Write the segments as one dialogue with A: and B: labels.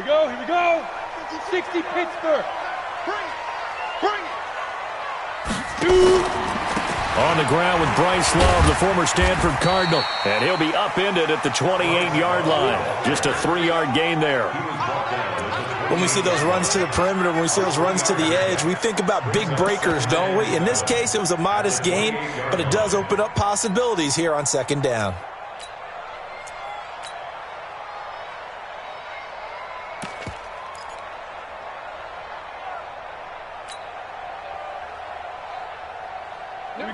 A: we go, here we go. 60 Pittsburgh. Bring it.
B: On the ground with Bryce Love, the former Stanford Cardinal. And he'll be upended at the 28-yard line. Just a 3-yard gain there.
C: When we see those runs to the perimeter, when we see those runs to the edge, we think about big breakers, don't we? In this case, it was a modest gain, but it does open up possibilities here on second down.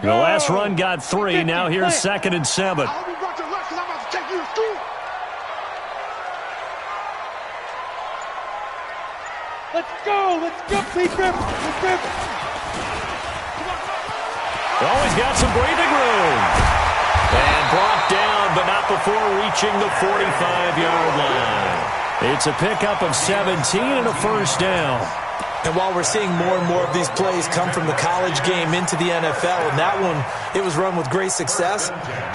B: The last run got 3. Now here's 2nd and 7.
A: Let's go, Pete Griffin.
B: Always got some breathing room. And brought down, but not before reaching the 45-yard line. It's a pickup of 17 and a first down.
C: And while we're seeing more and more of these plays come from the college game into the NFL, and that one, it was run with great success,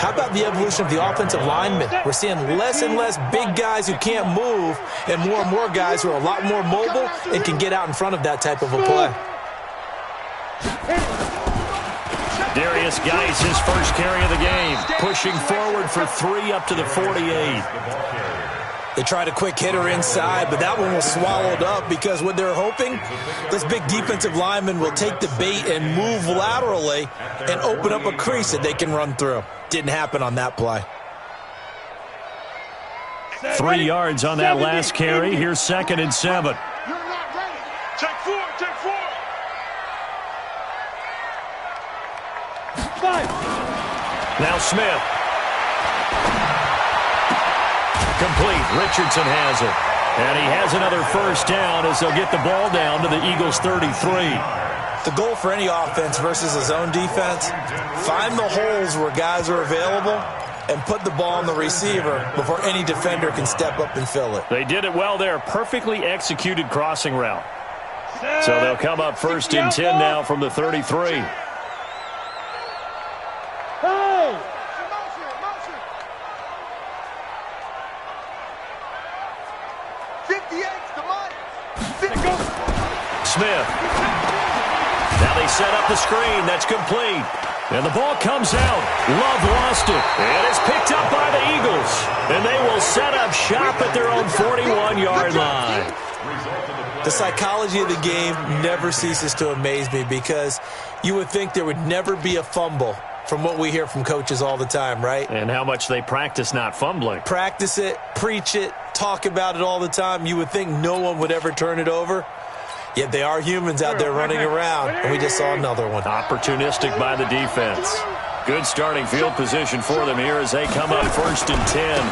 C: how about the evolution of the offensive linemen? We're seeing less and less big guys who can't move and more guys who are a lot more mobile and can get out in front of that type of a play.
B: Darius Geis, his first carry of the game, pushing forward for 3 up to the 48.
C: They tried a quick hitter inside, but that one was swallowed up because what they're hoping, this big defensive lineman will take the bait and move laterally and open up a crease that they can run through. Didn't happen on that play.
B: 3 yards on that last carry. Here's 2nd and 7.
A: You're not ready. Take 4. 5.
B: Now Smith. Complete. Richardson has it. And he has another first down as they'll get the ball down to the Eagles' 33.
C: The goal for any offense versus a zone defense, find the holes where guys are available and put the ball on the receiver before any defender can step up and fill it.
B: They did it well there. Perfectly executed crossing route. So they'll come up 1st and 10 now from the 33. Smith. Now they set up the screen. That's complete. And the ball comes out. Love lost it. And it's picked up by the Eagles. And they will set up shop at their own 41-yard line.
C: The psychology of the game never ceases to amaze me because you would think there would never be a fumble from what we hear from coaches all the time, right?
B: And how much they practice not fumbling.
C: Practice it, preach it, talk about it all the time. You would think no one would ever turn it over. Yet they are humans out there running around, and we just saw another one.
B: Opportunistic by the defense. Good starting field position for them here as they come up 1st and 10.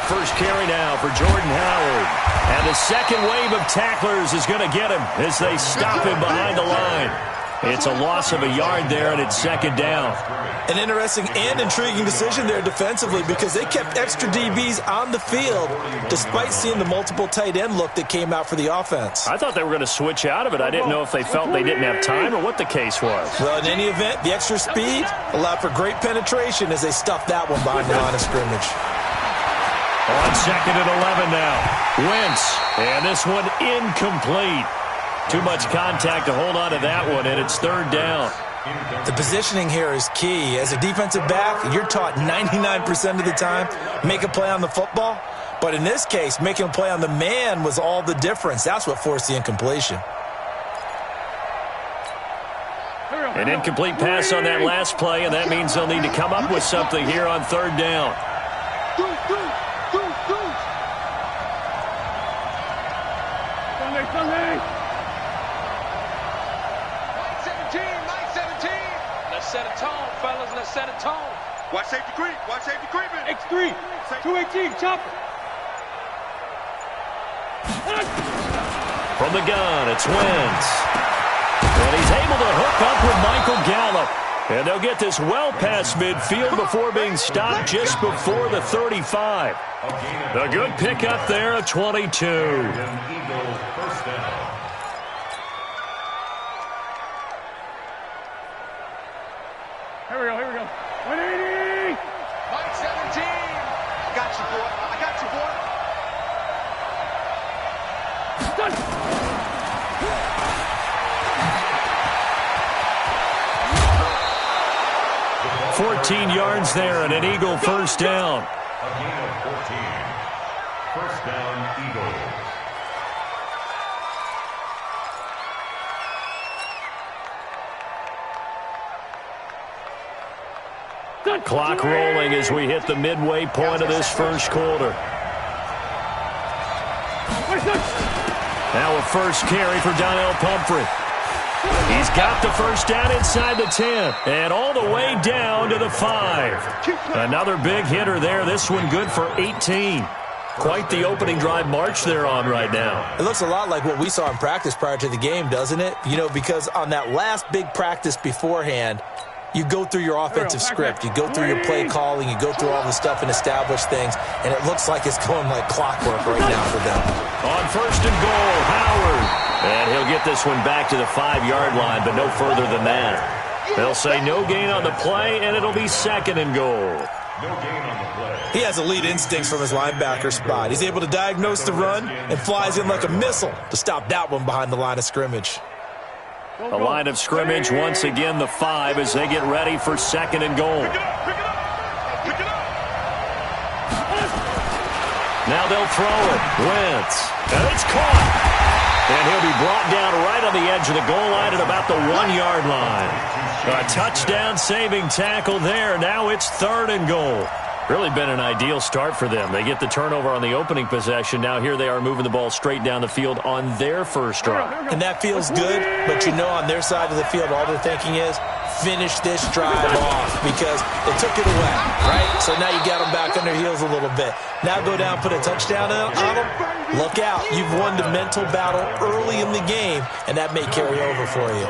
B: First carry now for Jordan Howard. And the second wave of tacklers is going to get him as they stop him behind the line. It's a loss of a yard there, and it's 2nd down.
C: An interesting and intriguing decision there defensively because they kept extra DBs on the field despite seeing the multiple tight end look that came out for the offense.
B: I thought they were going to switch out of it. I didn't know if they felt they didn't have time or what the case was.
C: Well, in any event, the extra speed allowed for great penetration as they stuffed that one behind the line of scrimmage.
B: On 2nd and 11 now. Wentz, and this one incomplete. Too much contact to hold on to that one, and it's 3rd down.
C: The positioning here is key. As a defensive back, you're taught 99% of the time, make a play on the football. But in this case, making a play on the man was all the difference. That's what forced the incompletion.
B: An incomplete pass on that last play, and that means they'll need to come up with something here on 3rd down.
A: Set a tone, fellas. Let's set a tone. Watch safety creep. Watch safety creeping. X3. 218. Chopper.
B: From the gun, it's Wentz. And he's able to hook up with Michael Gallup. And they'll get this well past midfield before being stopped just before the 35. A good pickup there at 22.
A: Here we go. 180! Mike 17! I got you, boy.
B: "14 yards there and an Eagle first down."
D: A gain of 14. First down, Eagles.
B: Clock rolling as we hit the midway point of this first quarter. Now a first carry for Donnell Pumphrey. He's got the first down inside the 10 and all the way down to the 5. Another big hitter there. This one good for 18. Quite the opening drive march they're on right now.
C: It looks a lot like what we saw in practice prior to the game, doesn't it? You know, because on that last big practice beforehand, you go through your offensive script, you go through your play calling, you go through all the stuff and establish things, and it looks like it's going like clockwork right now for them.
B: On first and goal, Howard. And he'll get this one back to the 5-yard line, but no further than that. They'll say no gain on the play, and it'll be second and goal.
D: No gain on the play.
C: He has elite instincts from his linebacker spot. He's able to diagnose the run and flies in like a missile to stop that one behind the line of scrimmage.
B: The line of scrimmage, once again, the 5 as they get ready for second and goal. Now they'll throw it. Wentz. And it's caught. And he'll be brought down right on the edge of the goal line at about the 1-yard line. A touchdown-saving tackle there. Now it's third and goal. Really been an ideal start for them. They get the turnover on the opening possession. Now here they are moving the ball straight down the field on their first drive.
C: And that feels good, but you know on their side of the field all they're thinking is finish this drive off because they took it away, right? So now you got them back on their heels a little bit. Now go down, put a touchdown on them. Look out. You've won the mental battle early in the game, and that may carry over for you.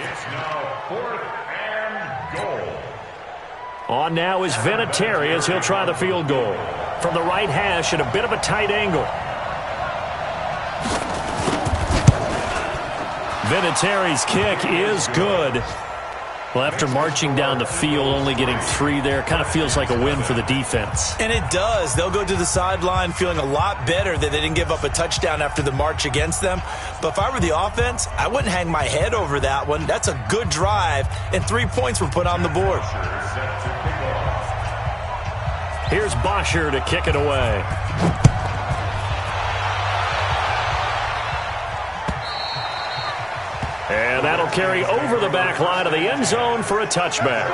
D: It's now 4th and goal.
B: On now is Vinatieri as he'll try the field goal. From the right hash at a bit of a tight angle. Vinatieri's kick is good. Well, after marching down the field, only getting 3 there, kind of feels like a win for the defense.
C: And it does. They'll go to the sideline feeling a lot better that they didn't give up a touchdown after the march against them. But if I were the offense, I wouldn't hang my head over that one. That's a good drive, and 3 points were put on the board.
B: Here's Bosher to kick it away. And that'll carry over the back line of the end zone for a touchback.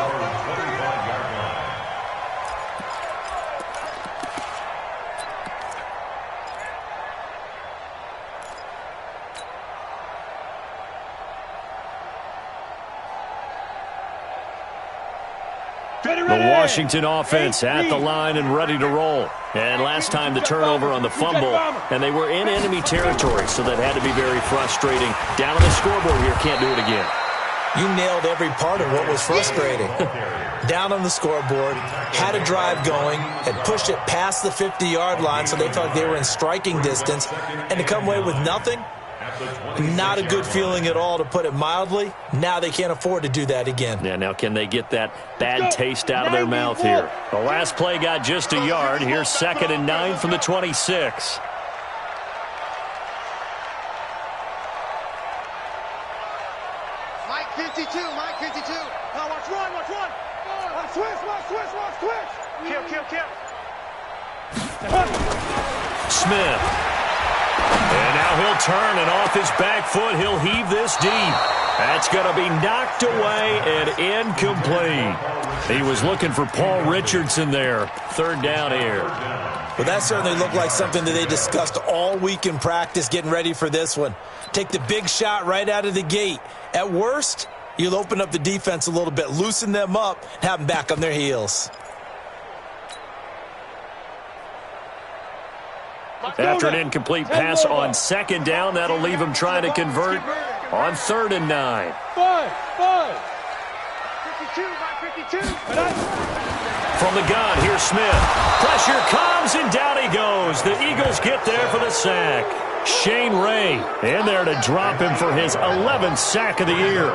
B: The Washington offense at the line and ready to roll. And last time the turnover on the fumble, and they were in enemy territory, so that had to be very frustrating. Down on the scoreboard here, can't do it again.
C: You nailed every part of what was frustrating. Down on the scoreboard, had a drive going, had pushed it past the 50-yard line, so they felt like they were in striking distance, and to come away with nothing, not a good feeling at all, to put it mildly. Now they can't afford to do that again.
B: Yeah, now can they get that bad taste out of their mouth here? The last play got just a yard. Here's 2nd and 9 from the 26.
A: Mike 52, Mike 52. Now watch one. Watch switch. Kill.
B: Smith. And now he'll turn, and off his back foot, he'll heave this deep. That's going to be knocked away and incomplete. He was looking for Paul Richardson there. 3rd down here.
C: Well, that certainly looked like something that they discussed all week in practice getting ready for this one. Take the big shot right out of the gate. At worst, you'll open up the defense a little bit, loosen them up, and have them back on their heels.
B: After an incomplete pass on 2nd down, that'll leave him trying to convert on 3rd and 9.
A: 52.
B: From the gun, here's Smith. Pressure comes, and down he goes. The Eagles get there for the sack. Shane Ray in there to drop him for his 11th sack of the year.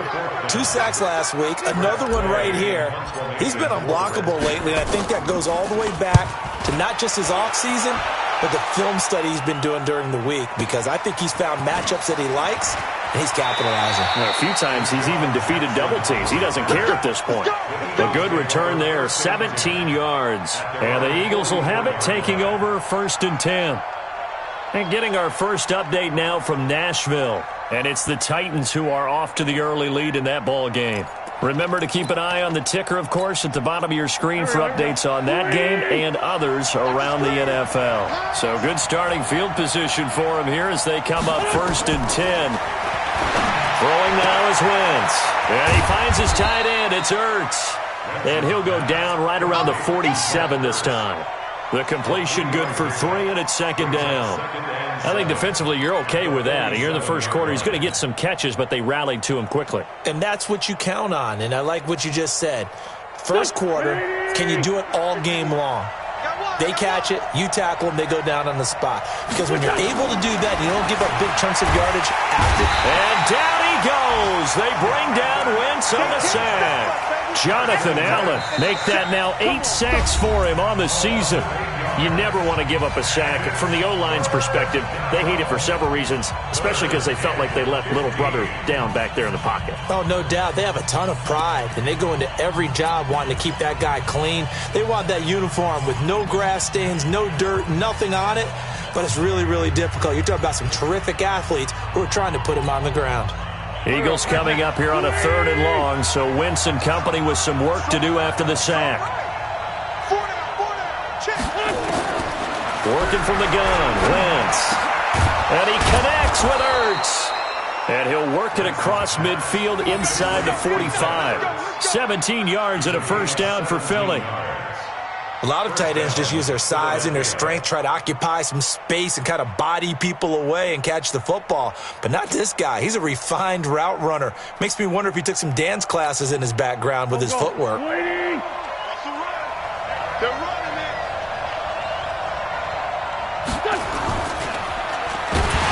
C: 2 sacks last week, another one right here. He's been unblockable lately, and I think that goes all the way back to not just his offseason, but the film study he's been doing during the week, because I think he's found matchups that he likes, and he's capitalizing.
B: A few times he's even defeated double teams. He doesn't care at this point. A good return there, 17 yards. And the Eagles will have it, taking over 1st and 10. And getting our first update now from Nashville. And it's the Titans who are off to the early lead in that ball game. Remember to keep an eye on the ticker, of course, at the bottom of your screen for updates on that game and others around the NFL. So good starting field position for him here as they come up 1st and 10. Throwing now is Wentz. And he finds his tight end. It's Ertz. And he'll go down right around the 47 this time. The completion good for 3, and it's 2nd down. I think defensively you're okay with that. Here in the first quarter, he's going to get some catches, but they rallied to him quickly.
C: And that's what you count on, and I like what you just said. First quarter, can you do it all game long? They catch it, you tackle them, they go down on the spot. Because when you're able to do that, you don't give up big chunks of yardage after.
B: And down he goes. They bring down Wentz on the sack. Jonathan Allen make that now 8 sacks for him on the season. You never want to give up a sack. From the O-line's perspective, they hate it for several reasons, especially because they felt like they let little brother down back there in the pocket.
C: Oh, no doubt. They have a ton of pride, and they go into every job wanting to keep that guy clean. They want that uniform with no grass stains, no dirt, nothing on it, but it's really, really difficult. You're talking about some terrific athletes who are trying to put him on the ground.
B: Eagles coming up here on a 3rd and long, so Wentz and company with some work to do after the sack. Working from the gun, Wentz. And he connects with Ertz. And he'll work it across midfield inside the 45. 17 yards and a 1st down for Philly.
C: A lot of tight ends just use their size and their strength, try to occupy some space and kind of body people away and catch the football. But not this guy. He's a refined route runner. Makes me wonder if he took some dance classes in his background with his footwork.
A: They're running it.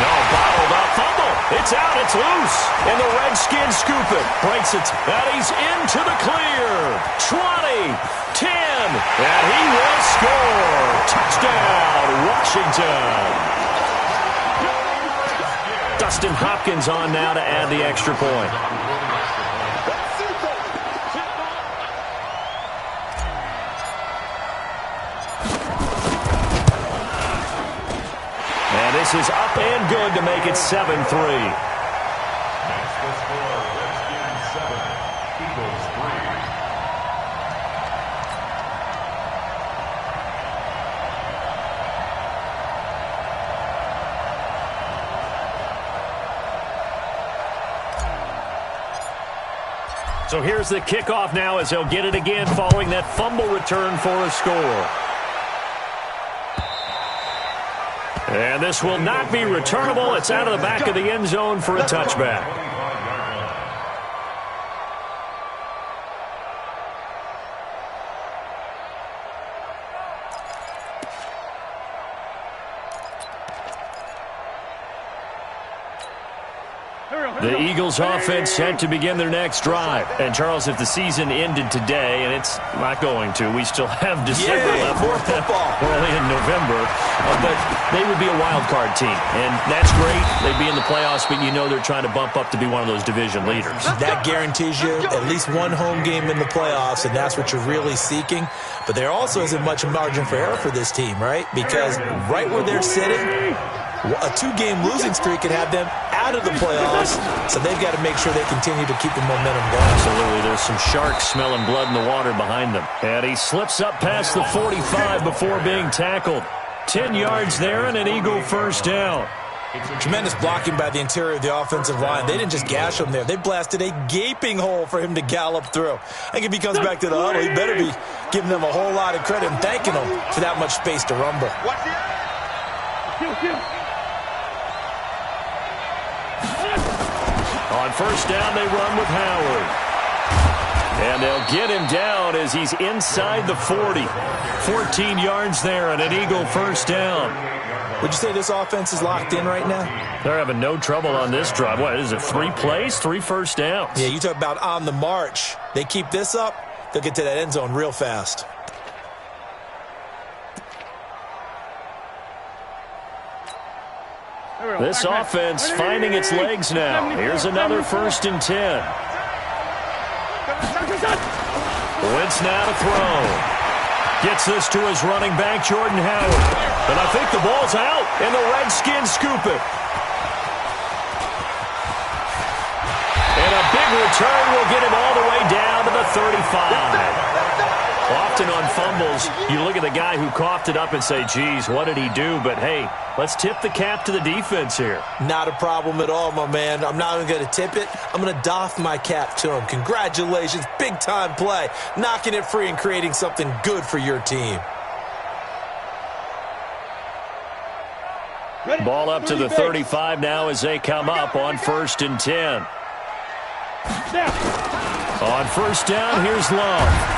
B: No, bottled up fumble. It's out, it's loose. And the Redskins scoop it. Breaks it. And he's into the clear. 20. 10, and he will score. Touchdown, Washington. Dustin Hopkins on now to add the extra point. And this is up and good to make it 7-3. So here's the kickoff now as they'll get it again following that fumble return for a score. And this will not be returnable. It's out of the back of the end zone for a touchback. The Eagles offense set to begin their next drive. And, Charles, if the season ended today, and it's not going to, we still have December left.
C: More football.
B: We're only in November. But they would be a wild card team. And that's great. They'd be in the playoffs, but you know they're trying to bump up to be one of those division leaders.
C: That guarantees you at least one home game in the playoffs, and that's what you're really seeking. But there also isn't much margin for error for this team, right? Because right where they're sitting, a 2-game losing streak could have them out of the playoffs, so they've got to make sure they continue to keep the momentum going.
B: Absolutely. There's some sharks smelling blood in the water behind them. And he slips up past the 45 before being tackled. 10 yards there and an Eagle 1st down.
C: Tremendous blocking by the interior of the offensive line. They didn't just gash him there. They blasted a gaping hole for him to gallop through. I think if he comes back to the huddle, he better be giving them a whole lot of credit and thanking them for that much space to rumble.
B: On 1st down, they run with Howard. And they'll get him down as he's inside the 40. 14 yards there and an Eagle 1st down.
C: Would you say this offense is locked in right now?
B: They're having no trouble on this drive. What is it, 3 plays, 3 first downs?
C: Yeah, you talk about on the march. They keep this up, they'll get to that end zone real fast.
B: This offense finding its legs now. Here's another 1st and 10. Wentz now to throw. Gets this to his running back, Jordan Howard. But I think the ball's out, and the Redskins scoop it. And a big return will get him all the way down to the 35. Often on fumbles, you look at the guy who coughed it up and say, geez, what did he do? But, hey, let's tip the cap to the defense here.
C: Not a problem at all, my man. I'm not even going to tip it. I'm going to doff my cap to him. Congratulations. Big-time play. Knocking it free and creating something good for your team.
B: Ball up to the 35 now as they come up on 1st and 10. On 1st down, here's Love.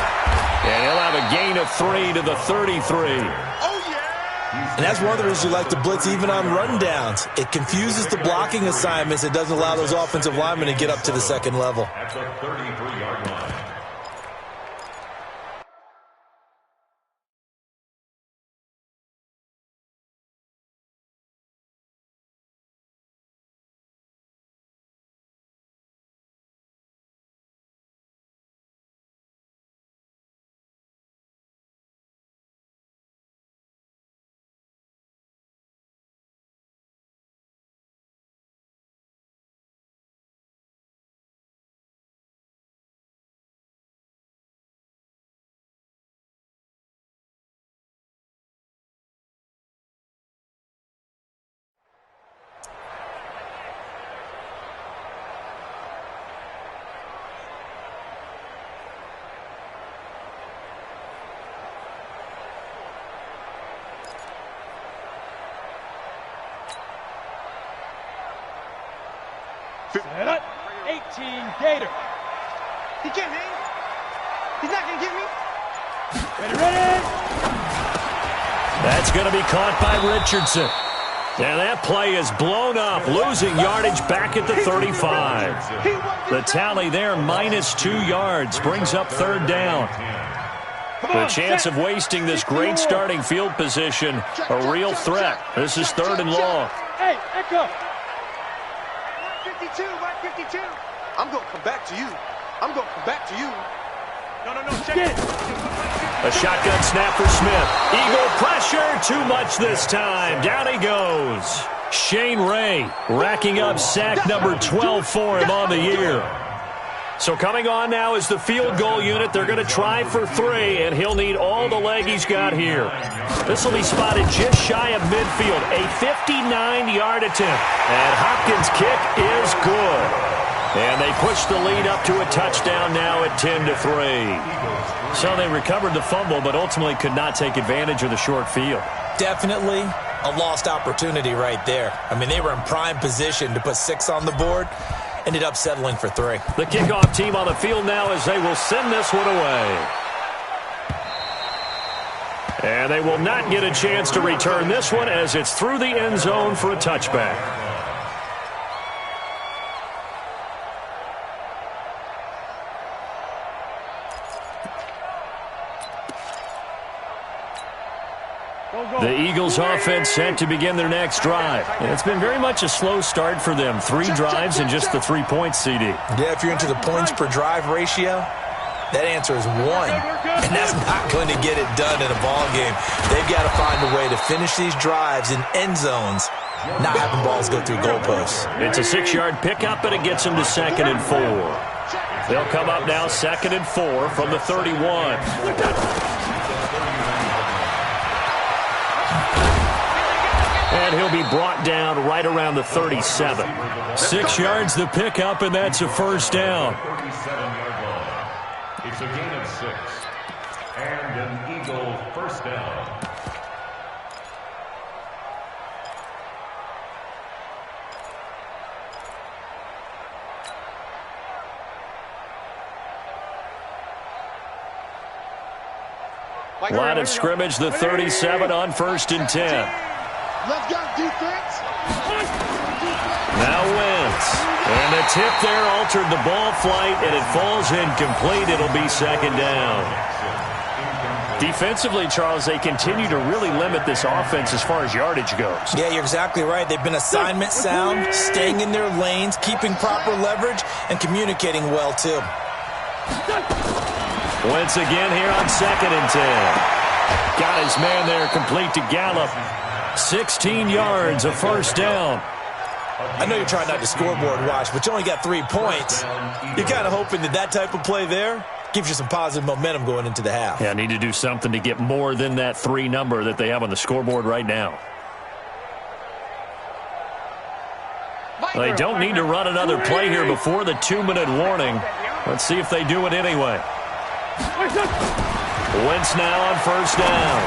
B: And he'll have a gain of 3 to the 33.
C: And that's one of the reasons you like to blitz even on rundowns. It confuses the blocking assignments. It doesn't allow those offensive linemen to get up to the second level.
D: At the 33-yard line.
A: Set up. 18 Gator.
E: He can't hang. He's not going to get me.
A: Ready.
B: That's going to be caught by Richardson. And that play is blown up, losing yardage back at the 35. The tally there, -2 yards, brings up 3rd down. The chance of wasting this great starting field position, a real threat. This is 3rd and long.
A: Hey, Echo.
E: 152. I'm going to come back to you. No, check it.
B: A shotgun snap for Smith. Eagle pressure, too much this time. Down he goes. Shane Ray racking up sack number 12 for him on the year. So coming on now is the field goal unit. They're going to try for 3, and he'll need all the leg he's got here. This will be spotted just shy of midfield. A 59-yard attempt. And Hopkins' kick is good. And they push the lead up to a touchdown now at 10-3. So they recovered the fumble, but ultimately could not take advantage of the short field.
C: Definitely a lost opportunity right there. I mean, they were in prime position to put 6 on the board. Ended up settling for 3.
B: The kickoff team on the field now as they will send this one away. And they will not get a chance to return this one as it's through the end zone for a touchback. The Eagles offense set to begin their next drive. And it's been very much a slow start for them. 3 drives and just the 3 points, CD.
C: Yeah, if you're into the points per drive ratio, that answer is 1. And that's not going to get it done in a ball game. They've got to find a way to finish these drives in end zones, not having balls go through goalposts.
B: It's a 6-yard pickup, and it gets them to 2nd and 4. They'll come up now 2nd and 4 from the 31. And he'll be brought down right around the 37. 6 yards the pickup, and that's a 1st down.
D: 37-yard line. It's a gain of 6. And an Eagle 1st down.
B: Line of scrimmage, the 37 on 1st and 10.
E: Let's go, defense.
B: Now Wentz. And the tip there altered the ball flight, and it falls incomplete. It'll be 2nd down. Defensively, Charles, they continue to really limit this offense as far as yardage goes.
C: Yeah, you're exactly right. They've been assignment sound, staying in their lanes, keeping proper leverage, and communicating well, too.
B: Once again here on 2nd and 10. Got his man there complete to Gallup. 16 yards, a first down.
C: I know you're trying not to scoreboard watch, but you only got 3 points. You're kind of hoping that type of play there gives you some positive momentum going into the half.
B: Yeah, need to do something to get more than that 3 number that they have on the scoreboard right now. They don't need to run another play here before the 2-minute warning. Let's see if they do it anyway. Wentz now on first down.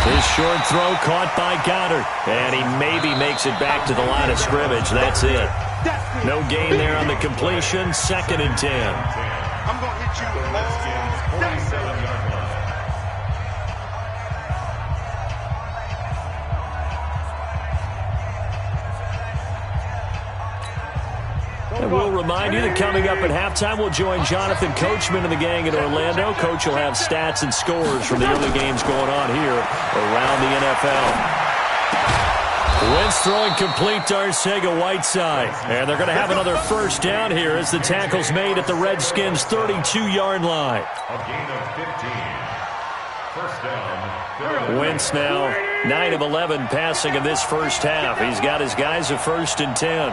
B: His short throw caught by Goddard. And he maybe makes it back to the line of scrimmage. That's it. No gain there on the completion. 2nd and 10.
A: I'm going to hit you all day.
D: 47-yard line.
B: And we'll remind you that coming up at halftime, we'll join Jonathan Coachman and the gang in Orlando. Coach will have stats and scores from the early games going on here around the NFL. Wentz throwing complete to Arcega-Whiteside. And they're going to have another first down here as the tackle's made at the Redskins' 32-yard line.
D: A gain of 15. First down.
B: Wentz now 9 of 11 passing in this first half. He's got his guys at 1st and 10.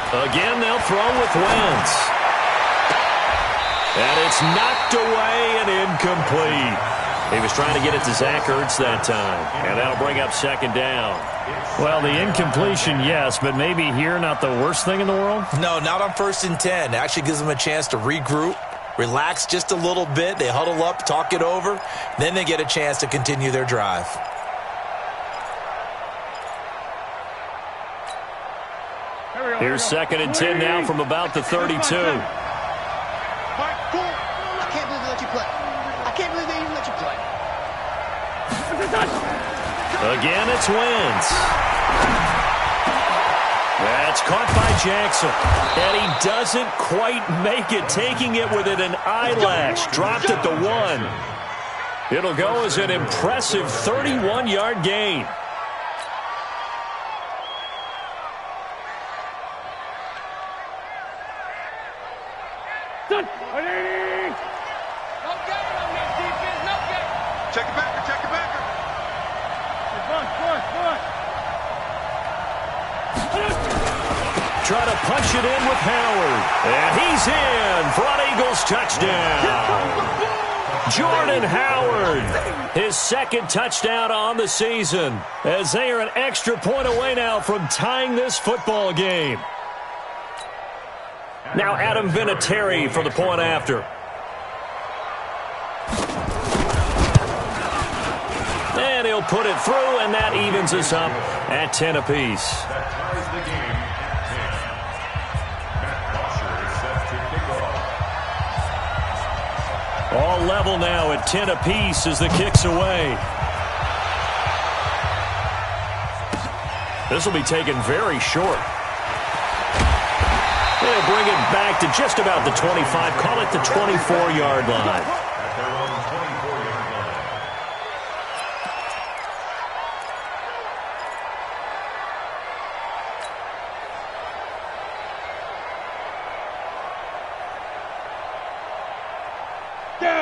B: Again, they'll throw with Wentz. And it's knocked away and incomplete. He was trying to get it to Zach Ertz that time. And that'll bring up 2nd down. Well, the incompletion, yes, but maybe here not the worst thing in the world?
C: No, not on 1st and 10. It actually gives them a chance to regroup, relax just a little bit. They huddle up, talk it over. Then they get a chance to continue their drive.
B: Here's 2nd and 10 now from about the 32.
E: I can't believe they let you play. I can't believe they even let you play.
B: Again, it's Wentz. That's caught by Jackson. And he doesn't quite make it, taking it within an eyelash. Dropped at the 1. It'll go as an impressive 31-yard gain.
A: Check it backer, check it backer.
B: Try to punch it in with Howard. And he's in. Front Eagles touchdown. Jordan Howard, his 2nd touchdown on the season, as they are an extra point away now from tying this football game. Now Adam Vinatieri for the point after. And he'll put it through, and that evens us up at 10 apiece.
D: That ties the game at 10. Matt Washer is set to kick off.
B: All level now at 10 apiece as the kick's away. This will be taken very short. They'll bring it back to just about the 25. Call it the 24-yard line.
D: At their own 24-yard line.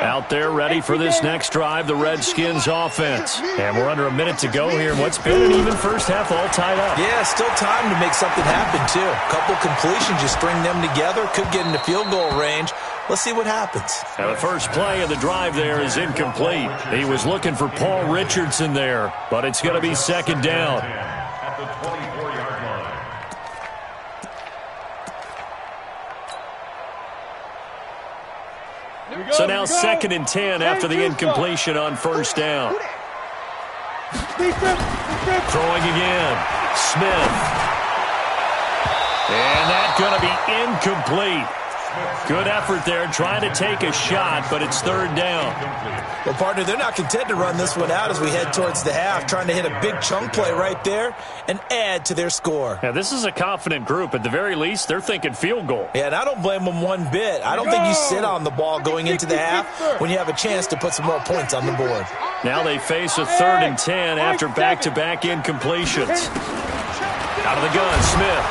B: Out there ready for this next drive, the Redskins offense. And we're under a minute to go here in what's been an even first half, all tied up.
C: Yeah, still time to make something happen, too. A couple completions, you string them together, could get into field goal range. Let's see what happens.
B: Now the first play of the drive there is incomplete. He was looking for Paul Richardson there, but it's going to be 2nd down.
D: At the 24-yard line.
B: So now 2nd and 10 after the incompletion on first down. Throwing again. Smith. And that's going to be incomplete. Good effort there, trying to take a shot, but it's third down.
C: Well, partner, they're not content to run this one out as we head towards the half, trying to hit a big chunk play right there and add to their score.
B: Yeah, this is a confident group. At the very least, they're thinking field goal.
C: Yeah, and I don't blame them one bit. I don't think you sit on the ball going into the half when you have a chance to put some more points on the board.
B: Now they face a 3rd and 10 after back-to-back incompletions. Out of the gun, Smith.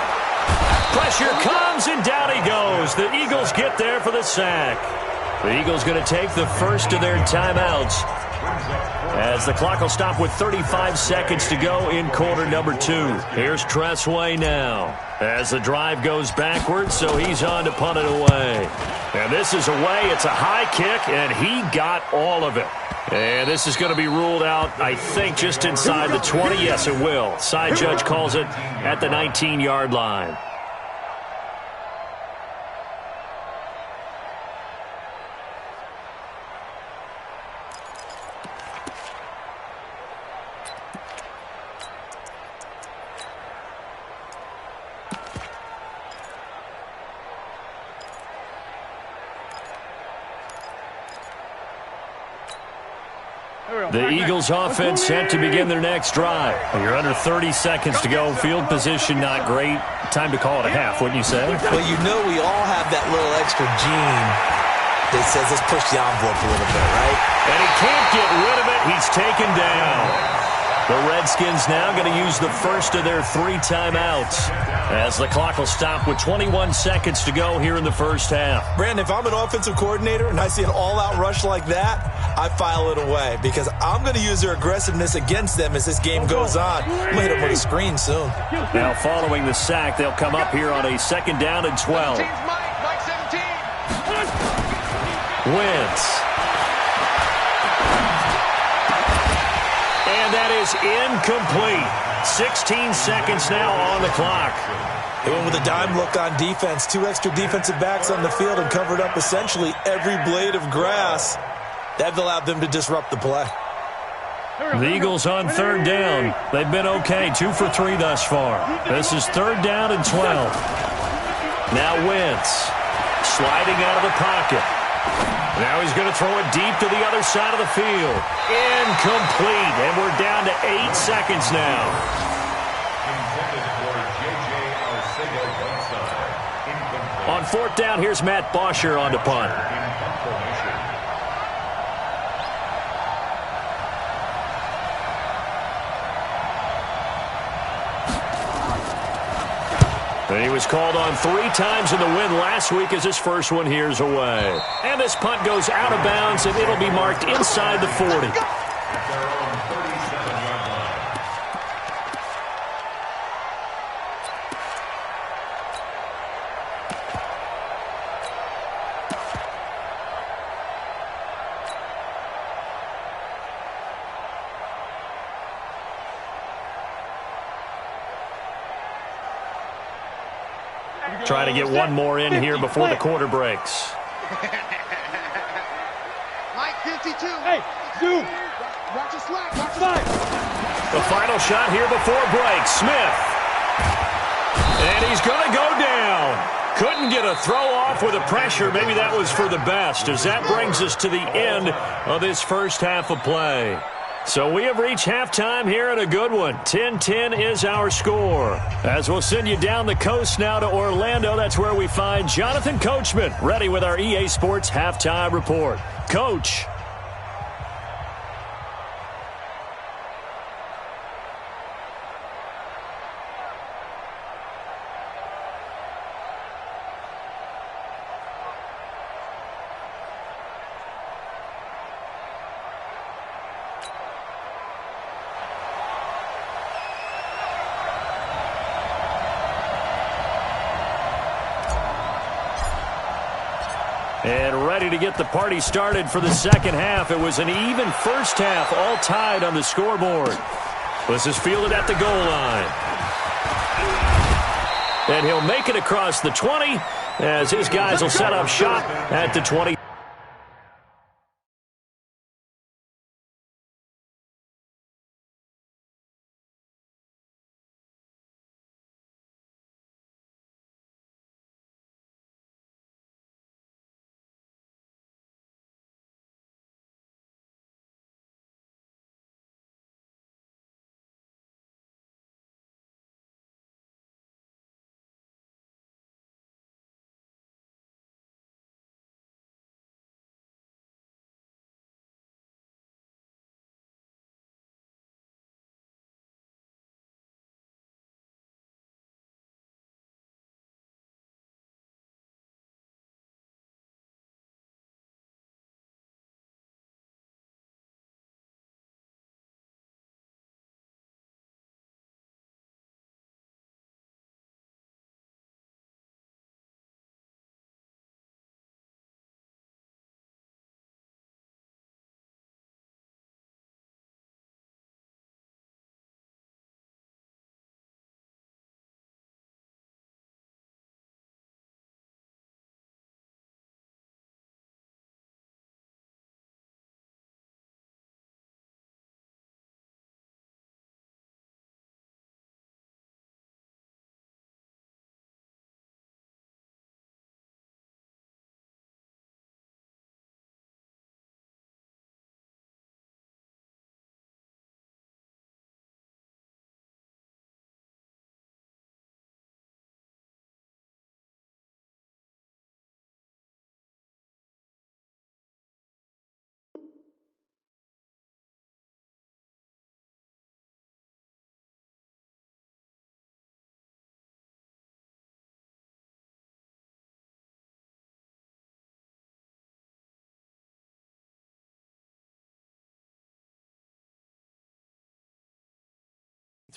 B: Pressure comes, and down he goes. The Eagles get there for the sack. The Eagles going to take the first of their timeouts as the clock will stop with 35 seconds to go in quarter number 2. Here's Tressway now as the drive goes backwards, so he's on to punt it away. And this is away. It's a high kick, and he got all of it. And this is going to be ruled out, I think, just inside the 20. Yes, it will. Side judge calls it at the 19-yard line. The Eagles offense set to begin their next drive. You're under 30 seconds to go. Field position not great. Time to call it a half, wouldn't you say?
C: Well, you know we all have that little extra gene that says let's push the envelope a little bit, right?
B: And he can't get rid of it. He's taken down. The Redskins now going to use the first of their 3 timeouts as the clock will stop with 21 seconds to go here in the first half.
C: Brandon, if I'm an offensive coordinator and I see an all-out rush like that, I file it away because I'm going to use their aggressiveness against them as this game goes on. I'm going to hit them with a screen soon.
B: Now following the sack, they'll come up here on a 2nd down and 12.
A: Mike 17.
B: Wentz. And that is incomplete. 16 seconds now on the clock.
C: They went with a dime look on defense. 2 extra defensive backs on the field and covered up essentially every blade of grass. That allowed them to disrupt the play.
B: The Eagles on 3rd down. They've been okay, 2 for 3 thus far. This is 3rd down and 12. Now Wentz sliding out of the pocket. Now he's going to throw it deep to the other side of the field. Incomplete, and we're down to 8 seconds now. On 4th down, here's Matt Bosher on to punt. And he was called on 3 times in the win last week as his first one here's away. And this punt goes out of bounds, and it'll be marked inside the 40. Trying to get one more in here before the quarter breaks.
E: Mike 52. Hey, Zoo. Watch your slack. Watch your slack.
B: The final shot here before break. Smith. And he's going to go down. Couldn't get a throw off with the pressure. Maybe that was for the best, as that brings us to the end of this first half of play. So we have reached halftime here in a good one. 10-10 is our score. As we'll send you down the coast now to Orlando, that's where we find Jonathan Coachman, ready with our EA Sports Halftime Report. Coach. And ready to get the party started for the second half. It was an even first half, all tied on the scoreboard. This is fielded at the goal line. And he'll make it across the 20 as his guys will set up shop at the 20.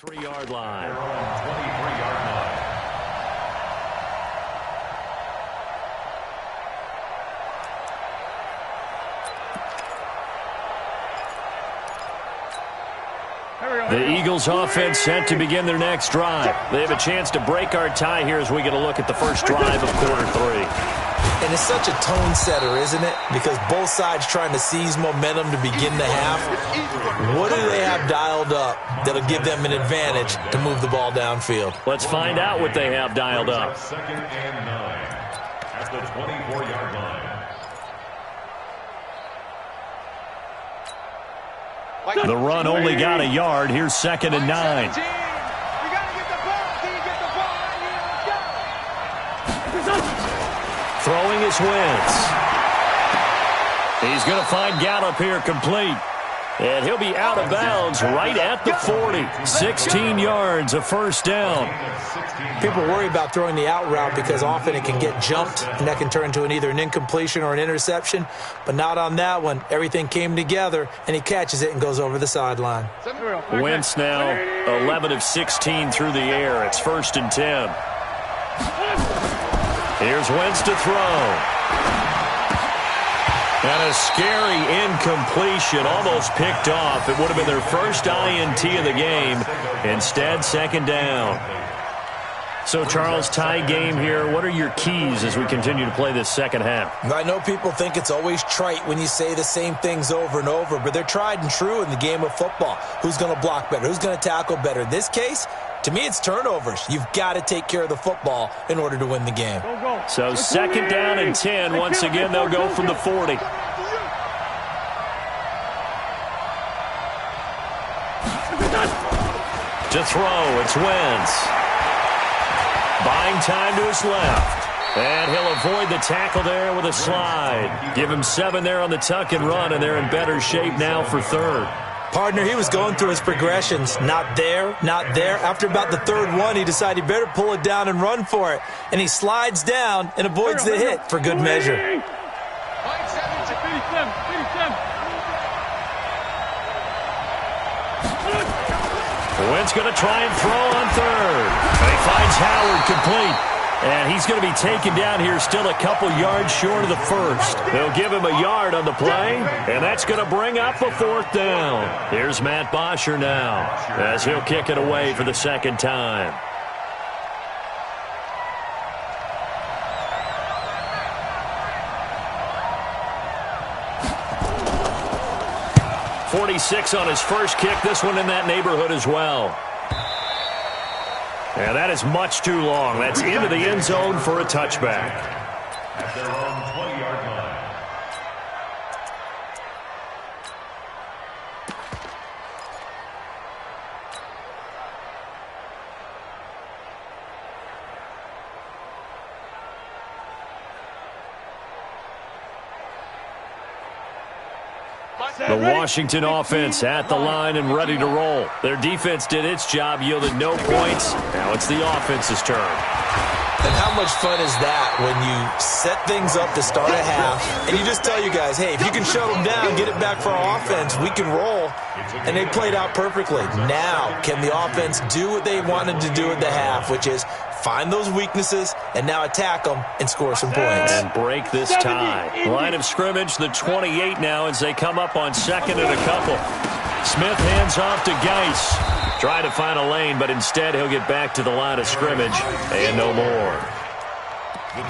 B: 23-yard line.
D: They're on 23-yard line.
B: The Eagles offense set to begin their next drive. They have a chance to break our tie here as we get a look at the first drive of quarter 3.
C: And it's such a tone setter, isn't it? Because both sides trying to seize momentum to begin the half. What do they have dialed up that'll give them an advantage to move the ball downfield?
B: Let's find out what they have dialed up.
D: 2nd and 9 at the 24-yard line.
B: The run only got a yard. Here's 2nd and 9. Throwing is Wentz. He's going to find Gallup here complete. And he'll be out of bounds right at the 40. 16 yards, a first down.
C: People worry about throwing the out route because often it can get jumped, and that can turn into either an incompletion or an interception. But not on that one. Everything came together, and he catches it and goes over the sideline.
B: Wentz now 11 of 16 through the air. It's 1st and 10. Here's Wentz to throw. And a scary incompletion, almost picked off. It would have been their first INT of the game. Instead, 2nd down. So, Charles, tie game here. What are your keys as we continue to play this second half?
C: I know people think it's always trite when you say the same things over and over, but they're tried and true in the game of football. Who's going to block better? Who's going to tackle better? In this case, to me, it's turnovers. You've got to take care of the football in order to win the game.
B: So 2nd down and 10. Once again, they'll go from the 40. To throw, it's Wentz. Buying time to his left. And he'll avoid the tackle there with a slide. Give him 7 there on the tuck and run, and they're in better shape now for 3rd.
C: Partner, he was going through his progressions. Not there, not there. After about the 3rd one, he decided he better pull it down and run for it. And he slides down and avoids the hit for good measure.
B: Wentz going to try and throw on 3rd. And he finds Howard complete. And he's going to be taken down here still a couple yards short of the 1st. They'll give him a yard on the play, and that's going to bring up a 4th down. Here's Matt Bosher now as he'll kick it away for the 2nd time. .46 on his first kick. This one in that neighborhood as well. And that is much too long. That's into the end zone for a touchback.
D: At their own 20-yard line.
B: The Washington offense at the line and ready to roll. Their defense did its job, yielded no points. Now it's the offense's turn.
C: And how much fun is that when you set things up to start a half and you just tell you guys, hey, if you can shut them down, get it back for our offense, we can roll. And they played out perfectly. Now, can the offense do what they wanted to do at the half, which is find those weaknesses and now attack them and score some points.
B: And break this tie. Line of scrimmage, the 28 now as they come up on 2nd and a couple. Smith hands off to Geis. Try to find a lane, but instead he'll get back to the line of scrimmage and no more.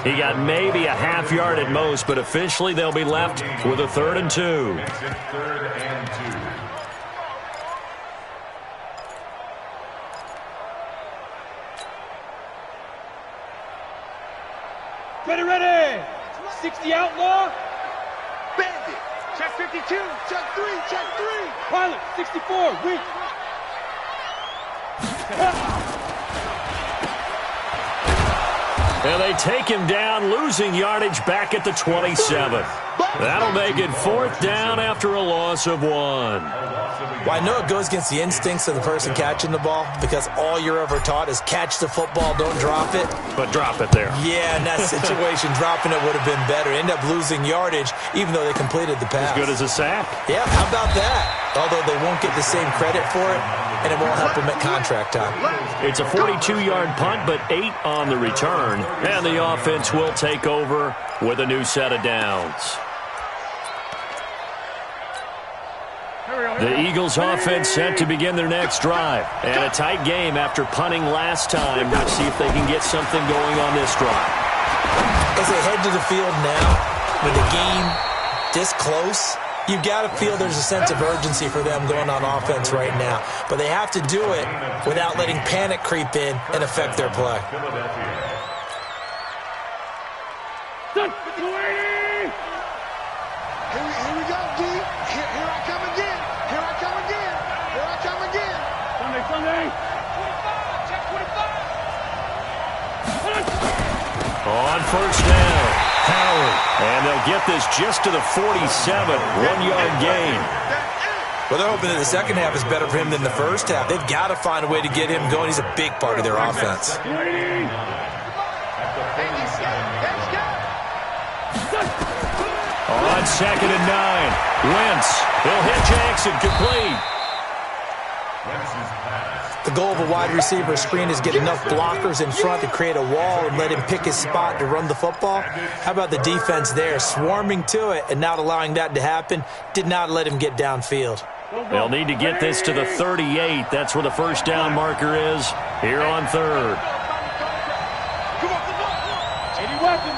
B: He got maybe a half yard at most, but officially they'll be left with a 3rd and 2.
D: 3rd and 2.
E: Ready. 60 outlaw. Bandit. Check 52. Check 3. Check 3. Pilot. 64. Weak.
B: And they take him down, losing yardage back at the 27. That'll make it 4th down after a loss of 1.
C: Well, I know it goes against the instincts of the person catching the ball because all you're ever taught is catch the football, don't drop it.
B: But drop it there.
C: Yeah, in that situation, dropping it would have been better. End up losing yardage even though they completed the pass.
B: As good as a sack.
C: Yeah, how about that? Although they won't get the same credit for it, and it won't help him at contract time.
B: It's a 42-yard punt, but 8 on the return. And the offense will take over with a new set of downs. The Eagles offense set to begin their next drive. And a tight game after punting last time. Let's see if they can get something going on this drive.
C: As they head to the field now, with the game this close, you've got to feel there's a sense of urgency for them going on offense right now. But they have to do it without letting panic creep in and affect their play.
E: Here we go, D. Here I come again. Here I come again. Here I come again. Sunday. 25. Check 25.
B: On first down, Howard. And they'll get this just to the 47. 1-yard gain.
C: Well, they're hoping that the second half is better for him than the first half. They've got to find a way to get him going. He's a big part of their offense.
B: On 2nd and 9, Wentz. He'll hit Jackson, complete.
C: The goal of a wide receiver screen is get enough blockers in front to create a wall and let him pick his spot to run the football. How about the defense there, swarming to it and not allowing that to happen? Did not let him get downfield.
B: They'll need to get this to the 38. That's where the first down marker is here on 3rd.
E: Any weapon.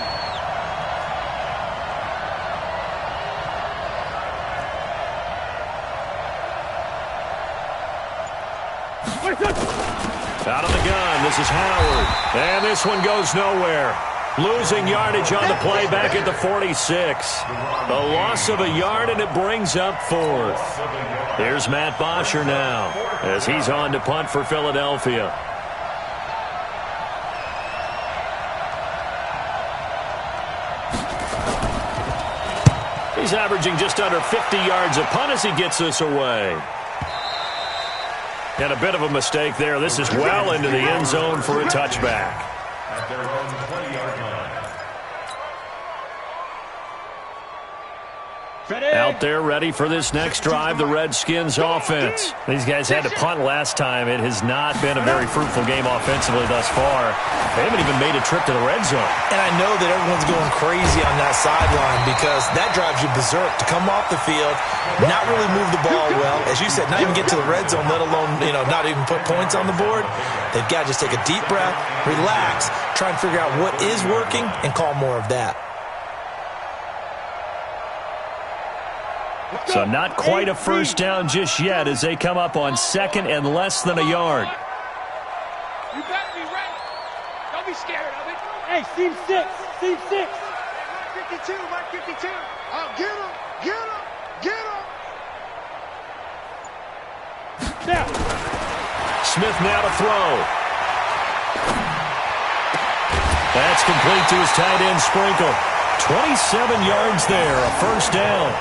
B: Out of the gun, this is Howard. And this one goes nowhere. Losing yardage on the play back at the 46. A loss of a yard, and it brings up 4th. Here's Matt Bosher now as he's on to punt for Philadelphia. He's averaging just under 50 yards a punt as he gets this away. And a bit of a mistake there. This is well into the end zone for a touchback.
D: At their own 20-yard line.
B: Out there ready for this next drive, the Redskins offense. These guys had to punt last time. It has not been a very fruitful game offensively thus far. They haven't even made a trip to the red zone.
C: And I know that everyone's going crazy on that sideline because that drives you berserk to come off the field, not really move the ball well. As you said, not even get to the red zone, let alone, not even put points on the board. They've got to just take a deep breath, relax, try and figure out what is working, and call more of that.
B: So not quite a first down just yet as they come up on 2nd and less than a yard.
E: You better be ready. Don't be scared of it. Hey, seam 6. Seam 6. Mark 52. Mark 52. Oh, get him. Get him. Get him. Now.
B: Smith now to throw. That's complete to his tight end, Sprinkle. 27 yards there, a first down.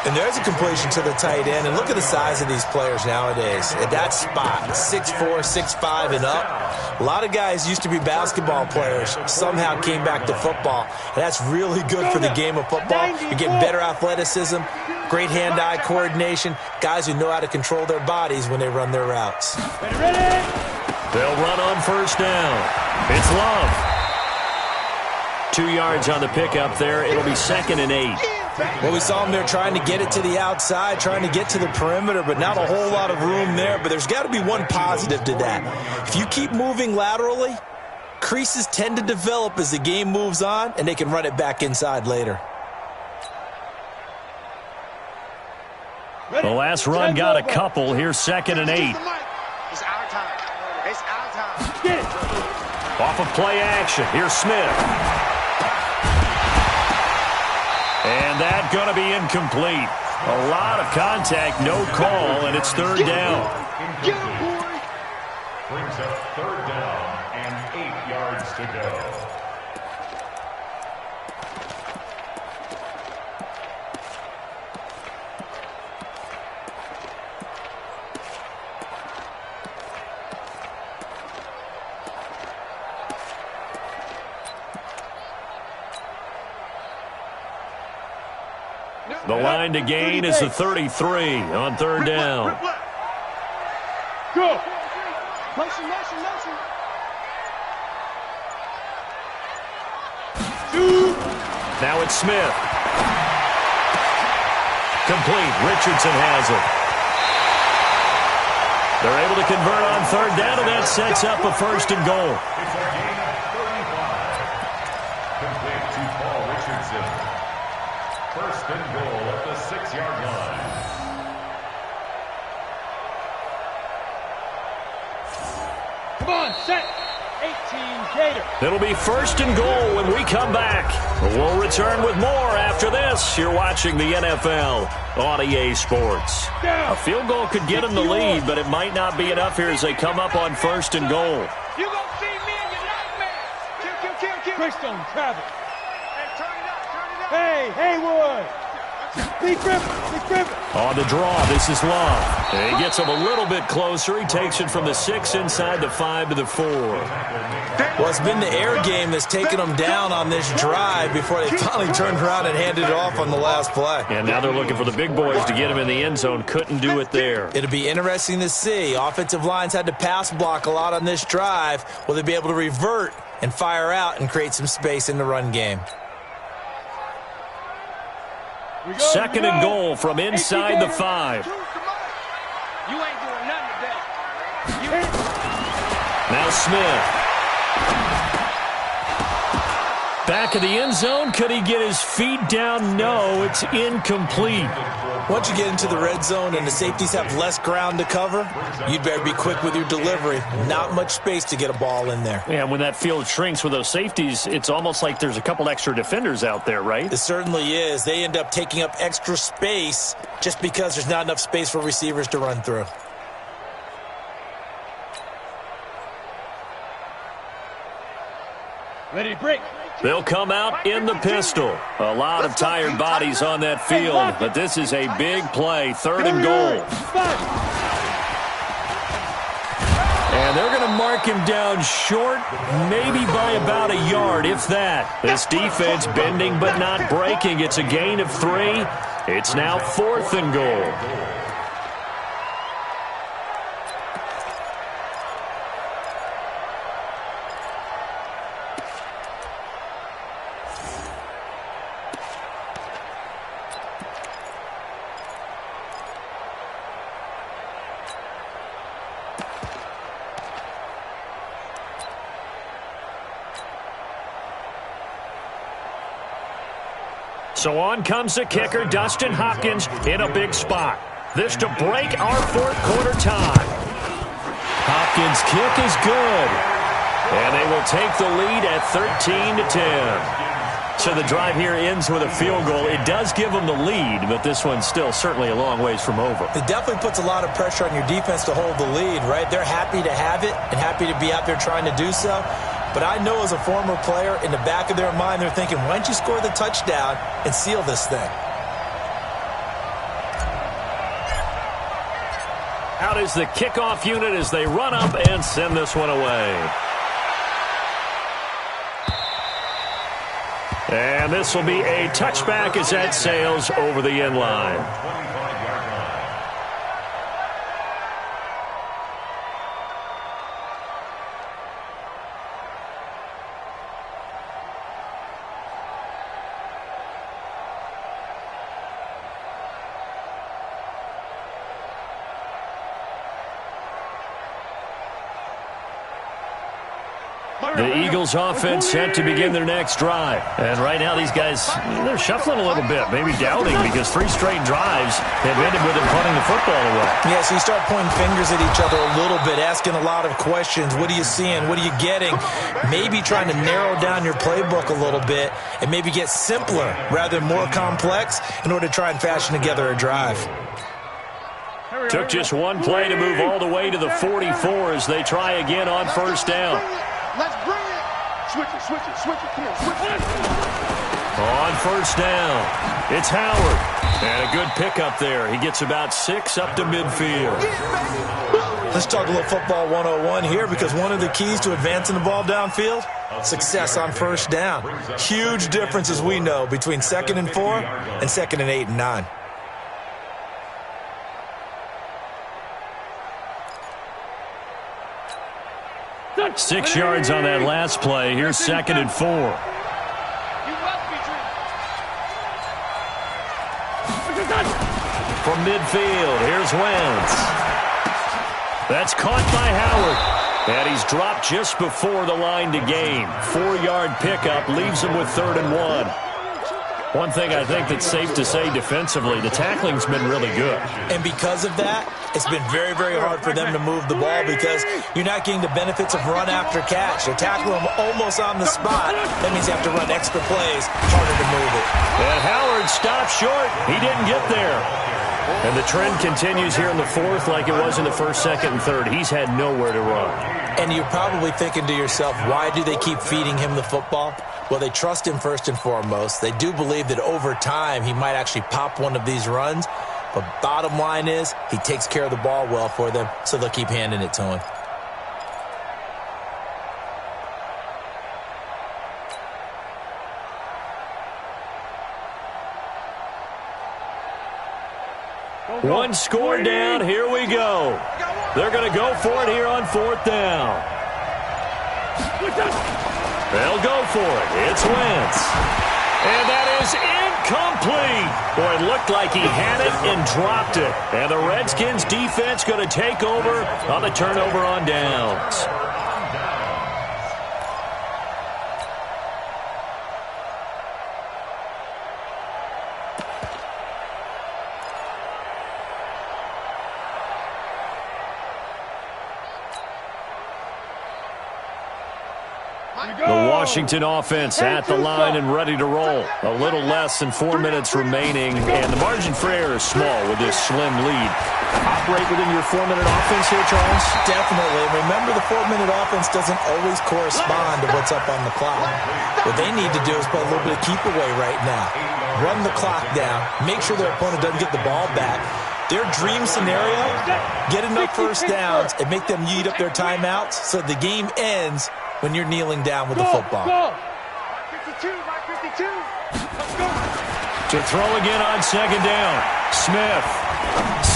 C: And there's a completion to the tight end. And look at the size of these players nowadays. At that spot, 6'4", 6'5", and up. A lot of guys used to be basketball players, somehow came back to football. And that's really good for the game of football. You get better athleticism, great hand-eye coordination, guys who know how to control their bodies when they run their routes.
B: They'll run on first down. It's Love. 2 yards on the pickup there. It'll be 2nd and 8.
C: Well, we saw him there trying to get it to the outside, trying to get to the perimeter, but not a whole lot of room there. But there's got to be one positive to that. If you keep moving laterally, creases tend to develop as the game moves on, and they can run it back inside later.
B: The last run got a couple. Here's 2nd and 8.
E: It's our time. It's our time. Get it.
B: Off of play action. Here's Smith. And that's going to be incomplete. A lot of contact, no call, and it's 3rd down.
E: Get him, boy.
D: Brings up 3rd down and 8 yards to go.
B: The line to gain is the 33 on 3rd down.
E: Go. Motion, motion, motion. Two.
B: Now it's Smith. Complete. Richardson has it. They're able to convert on third down, and that sets up a first and goal.
D: It's a gain of 35. Complete to Paul Richardson. First and goal at the 6-yard line.
E: Come on, set. 18 Gator.
B: It'll be first and goal when we come back. We'll return with more after this. You're watching the NFL on EA Sports. A field goal could get them the lead, but it might not be enough here as they come up on first and goal.
E: You gonna see me in your nightmare. Kill. Greystone, travel. Hey, turn it up. Hey, Haywood. Big Griffin.
B: On the draw, this is Love. He gets him a little bit closer. He takes it from the 6 inside the 5 to the 4.
C: Well, it's been the air game that's taken them down on this drive before they finally turned around and handed it off on the last play.
B: And now they're looking for the big boys to get him in the end zone. Couldn't do it there.
C: It'll be interesting to see. Offensive lines had to pass block a lot on this drive. Will they be able to revert and fire out and create some space in the run game?
B: Second and goal from inside the 5.
E: You ain't doing nothing today.
B: Now Smith. Back of the end zone. Could he get his feet down? No, it's incomplete.
C: Once you get into the red zone and the safeties have less ground to cover, you'd better be quick with your delivery. Not much space to get a ball in there.
B: Yeah, when that field shrinks with those safeties, it's almost like there's a couple extra defenders out there, right?
C: It certainly is. They end up taking up extra space just because there's not enough space for receivers to run through.
E: Ready to break.
B: They'll come out in the pistol. A lot of tired bodies on that field, but this is a big play. Third and goal. And they're going to mark him down short, maybe by about a yard, if that. This defense bending but not breaking. It's a gain of 3. It's now 4th and goal. So on comes the kicker, Dustin Hopkins, in a big spot. This to break our fourth quarter tie. Hopkins' kick is good. And they will take the lead at 13-10. So the drive here ends with a field goal. It does give them the lead, but this one's still certainly a long ways from over.
C: It definitely puts a lot of pressure on your defense to hold the lead, right? They're happy to have it and happy to be out there trying to do so. But I know as a former player, in the back of their mind, they're thinking, why don't you score the touchdown and seal this thing?
B: Out is the kickoff unit as they run up and send this one away. And this will be a touchback as that sails over the end line. The Eagles offense set to begin their next drive. And right now these guys, they're shuffling a little bit, maybe doubting because 3 straight drives have ended with them punting the football away.
C: Yeah, so you start pointing fingers at each other a little bit, asking a lot of questions. What are you seeing? What are you getting? Maybe trying to narrow down your playbook a little bit and maybe get simpler rather than more complex in order to try and fashion together a drive.
B: Took just one play to move all the way to the 44 as they try again on first down.
E: Let's bring it. Switch it. Come on, switch it.
B: On first down, it's Howard. And a good pickup there. He gets about 6 up to midfield.
C: Let's talk a little football 101 here because one of the keys to advancing the ball downfield, success on first down. Huge difference, as we know, between 2nd and 4 and 2nd and 8 and 9.
B: 6 yards on that last play. Here's 2nd and 4. From midfield, here's Wentz. That's caught by Howard. And he's dropped just before the line to gain. 4-yard pickup leaves him with 3rd and 1. One thing I think that's safe to say defensively, the tackling's been really good.
C: And because of that, it's been very, very hard for them to move the ball because you're not getting the benefits of run after catch. They're tackling them almost on the spot. That means you have to run extra plays, harder to move it.
B: And Howard stopped short. He didn't get there. And the trend continues here in the 4th like it was in the 1st, 2nd, and 3rd. He's had nowhere to run.
C: And you're probably thinking to yourself, why do they keep feeding him the football? Well, they trust him first and foremost. They do believe that over time he might actually pop one of these runs. But bottom line is he takes care of the ball well for them, so they'll keep handing it to him.
B: One score down. Here we go. They're going to go for it here on 4th down. They'll go for it. It's Wentz. And that is incomplete. Boy, it looked like he had it and dropped it. And the Redskins defense going to take over on the turnover on downs. The Washington offense at the line and ready to roll. A little less than 4 minutes remaining, and the margin for error is small with this slim lead. Operate within your 4-minute offense here, Charles?
C: Definitely. Remember, the 4-minute offense doesn't always correspond to what's up on the clock. What they need to do is play a little bit of keep away right now. Run the clock down. Make sure their opponent doesn't get the ball back. Their dream scenario, get enough first downs and make them eat up their timeouts so the game ends when you're kneeling down with the football.
E: Mark 52, Mark 52. Let's go.
B: To throw again on 2nd down. Smith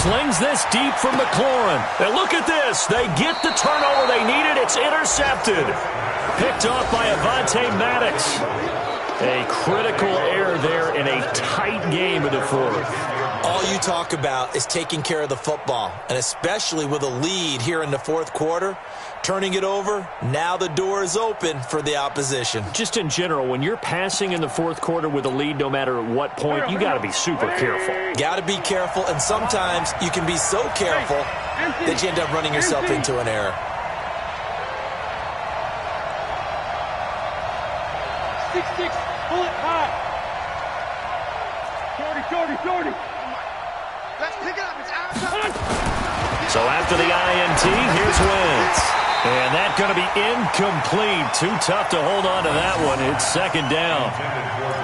B: slings this deep from McLaurin. And look at this. They get the turnover they needed. It's intercepted. Picked off by Avonte Maddox. A critical error there in a tight game in the 4th.
C: All you talk about is taking care of the football, and especially with a lead here in the 4th quarter, turning it over, now the door is open for the opposition.
B: Just in general, when you're passing in the 4th quarter with a lead, no matter at what point, you got to be super careful.
C: Got to be careful, and sometimes you can be so careful that you end up running yourself into an error.
E: 6-6, pull it high. 40. Let's pick it up. It's outside.
B: So after the INT, here's Wentz. And that's going to be incomplete. Too tough to hold on to that one. It's 2nd down.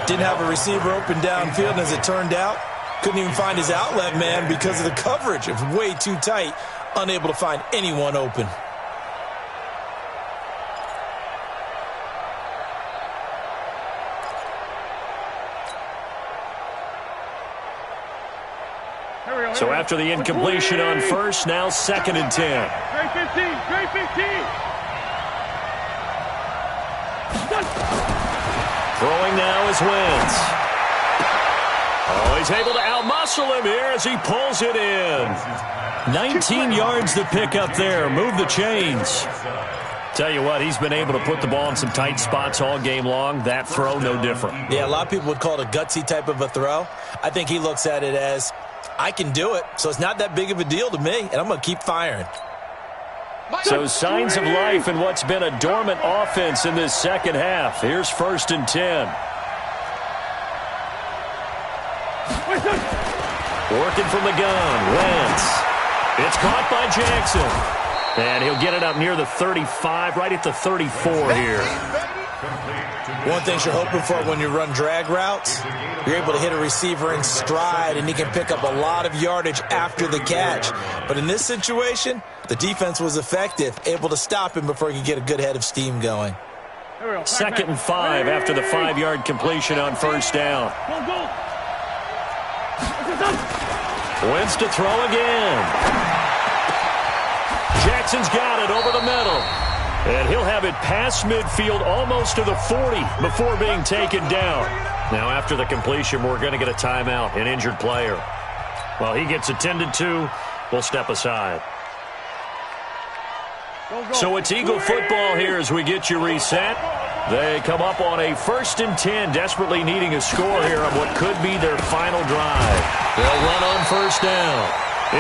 C: Didn't have a receiver open downfield, and as it turned out, couldn't even find his outlet man because of the coverage. It was way too tight, unable to find anyone open.
B: So after the incompletion on 1st, now 2nd and 10.
E: Great 15.
B: Throwing now is Wentz. Oh, he's able to outmuscle him here as he pulls it in. 19 yards to pick up there. Move the chains. Tell you what, he's been able to put the ball in some tight spots all game long. That throw, no different.
C: Yeah, a lot of people would call it a gutsy type of a throw. I think he looks at it as, I can do it, so it's not that big of a deal to me, and I'm going to keep firing.
B: So signs of life in what's been a dormant offense in this 2nd half. Here's 1st and 10. Working from the gun, Wentz. It's caught by Jackson. And he'll get it up near the 35, right at the 34 here.
C: One thing you're hoping for when you run drag routes, you're able to hit a receiver in stride, and he can pick up a lot of yardage after the catch. But in this situation, the defense was effective, able to stop him before he could get a good head of steam going.
B: 2nd and 5 after the 5-yard completion on 1st down. Wentz to throw again. Jackson's got it over the middle. And he'll have it past midfield almost to the 40 before being taken down. Now, after the completion, we're going to get a timeout, an injured player. While he gets attended to, we'll step aside. So it's Eagle football here as we get you reset. They come up on a 1st and 10, desperately needing a score here on what could be their final drive. They'll run on 1st down.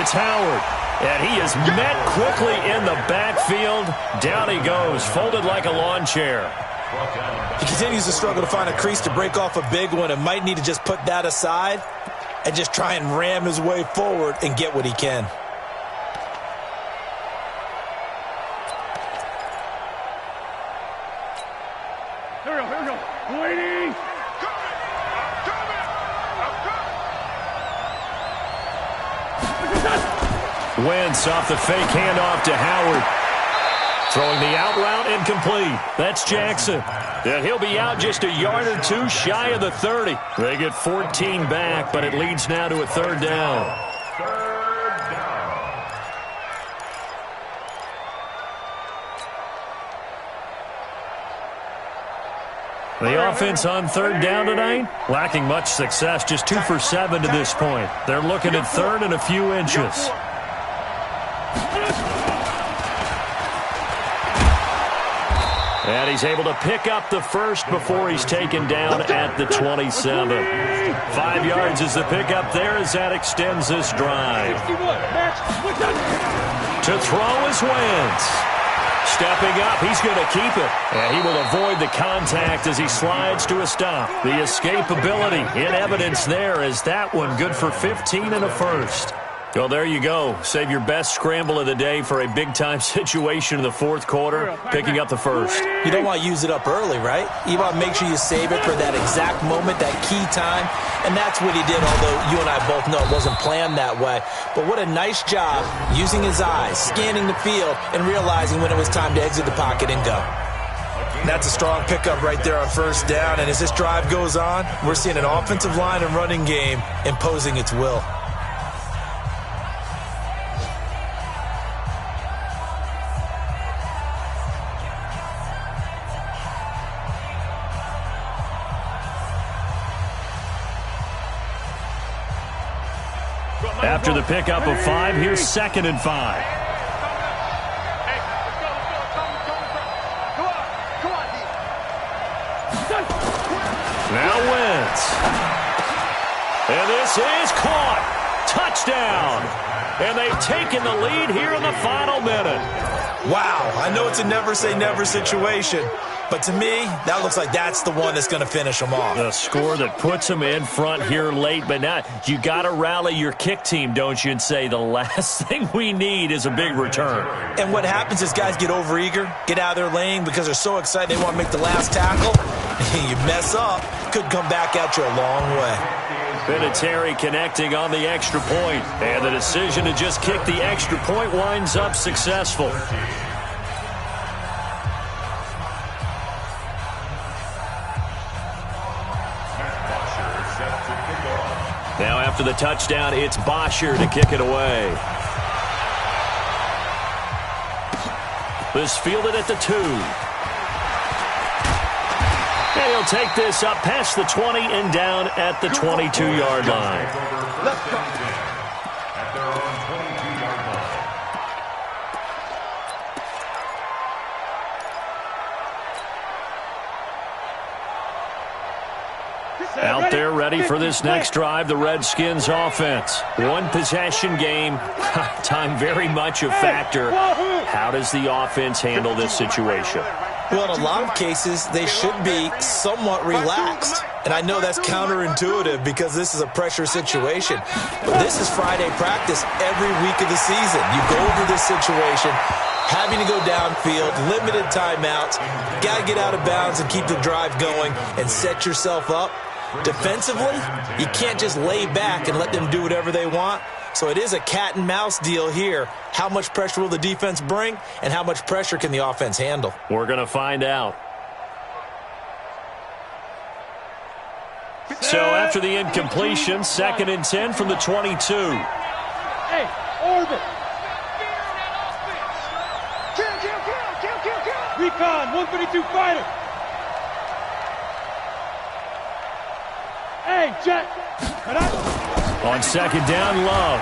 B: It's Howard. And he is met quickly in the backfield. Down he goes, folded like a lawn chair.
C: He continues to struggle to find a crease to break off a big one and might need to just put that aside and just try and ram his way forward and get what he can.
E: Here we go. Waiting.
B: Wentz off the fake handoff to Howard. Throwing the out route incomplete. That's Jackson. And he'll be out just a yard or two shy of the 30. They get 14 back, but it leads now to a 3rd down. The offense on 3rd down tonight, lacking much success, just 2 for 7 to this point. They're looking at 3rd and a few inches. And he's able to pick up the 1st before he's taken down at the 27. 5 yards is the pickup there as that extends this drive. To throw is Wentz. Stepping up, he's going to keep it. And he will avoid the contact as he slides to a stop. The escapability in evidence there as that one good for 15 and a 1st. Well, there you go. Save your best scramble of the day for a big-time situation in the 4th quarter, picking up the 1st.
C: You don't want to use it up early, right? You want to make sure you save it for that exact moment, that key time. And that's what he did, although you and I both know it wasn't planned that way. But what a nice job using his eyes, scanning the field, and realizing when it was time to exit the pocket and go. That's a strong pickup right there on 1st down. And as this drive goes on, we're seeing an offensive line and running game imposing its will.
B: After the pickup of 5, here's 2nd and 5. Now Wentz. And this is caught. Touchdown. And they've taken the lead here in the final minute.
C: Wow, I know it's a never-say-never situation, but to me, that looks like that's the one that's going to finish them off.
B: The score that puts them in front here late, but now you got to rally your kick team, don't you, and say the last thing we need is a big return.
C: And what happens is guys get overeager, get out of their lane because they're so excited they want to make the last tackle. You mess up, could come back at you a long way.
B: Vinatieri connecting on the extra point, and the decision to just kick the extra point winds up successful. Now after the touchdown, it's Bosher to kick it away. This fielded at the 2. And he'll take this up past the 20 and down at the 22-yard line.
E: Let's go.
D: At their own 22-yard line.
B: Out there ready for this next drive, the Redskins offense. One possession game, time very much a factor. How does the offense handle this situation?
C: Well, in a lot of cases, they should be somewhat relaxed. And I know that's counterintuitive because this is a pressure situation. But this is Friday practice every week of the season. You go over this situation, having to go downfield, limited timeouts, got to get out of bounds and keep the drive going and set yourself up. Defensively, you can't just lay back and let them do whatever they want. So it is a cat and mouse deal here. How much pressure will the defense bring, and how much pressure can the offense handle?
B: We're going to find out. So after the incompletion, 2nd and 10 from the 22.
E: Hey, orbit. Kill. Khan, 132 fighter. Hey, Jet.
B: On second down, Love.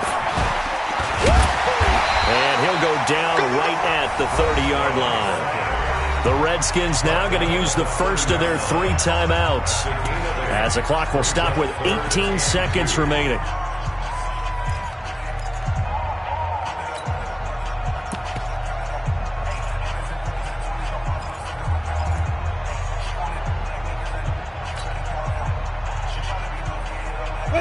B: And he'll go down right at the 30-yard line. The Redskins now going to use the first of their 3 timeouts, as the clock will stop with 18 seconds remaining.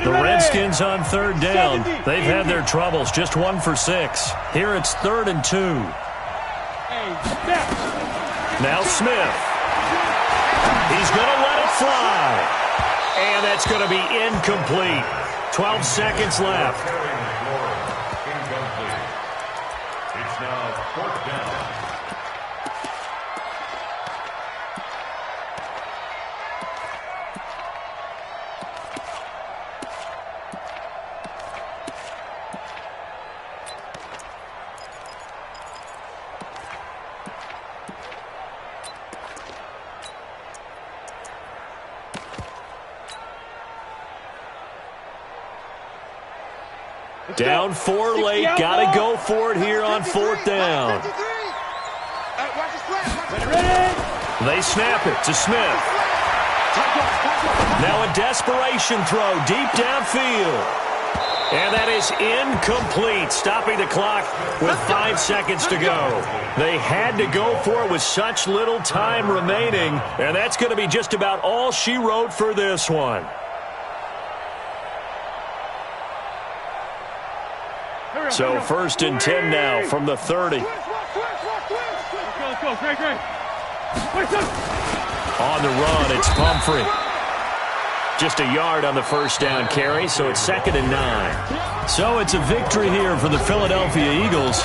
B: The Redskins on third down. They've had their troubles, just 1 for 6. Here it's 3rd and 2. Now Smith. He's going to let it fly. And that's going to be incomplete. 12 seconds left.
D: It's now 4th down.
B: Down 4 late. Got to go for it here on 4th down. They snap it to Smith. Now a desperation throw deep downfield. And that is incomplete, stopping the clock with 5 seconds to go. They had to go for it with such little time remaining, and that's going to be just about all she wrote for this one. So 1st and 10 now from the 30.
E: Let's go, Greg.
B: On the run, it's Pumphrey. Just a yard on the first down carry, so it's 2nd and 9. So it's a victory here for the Philadelphia Eagles.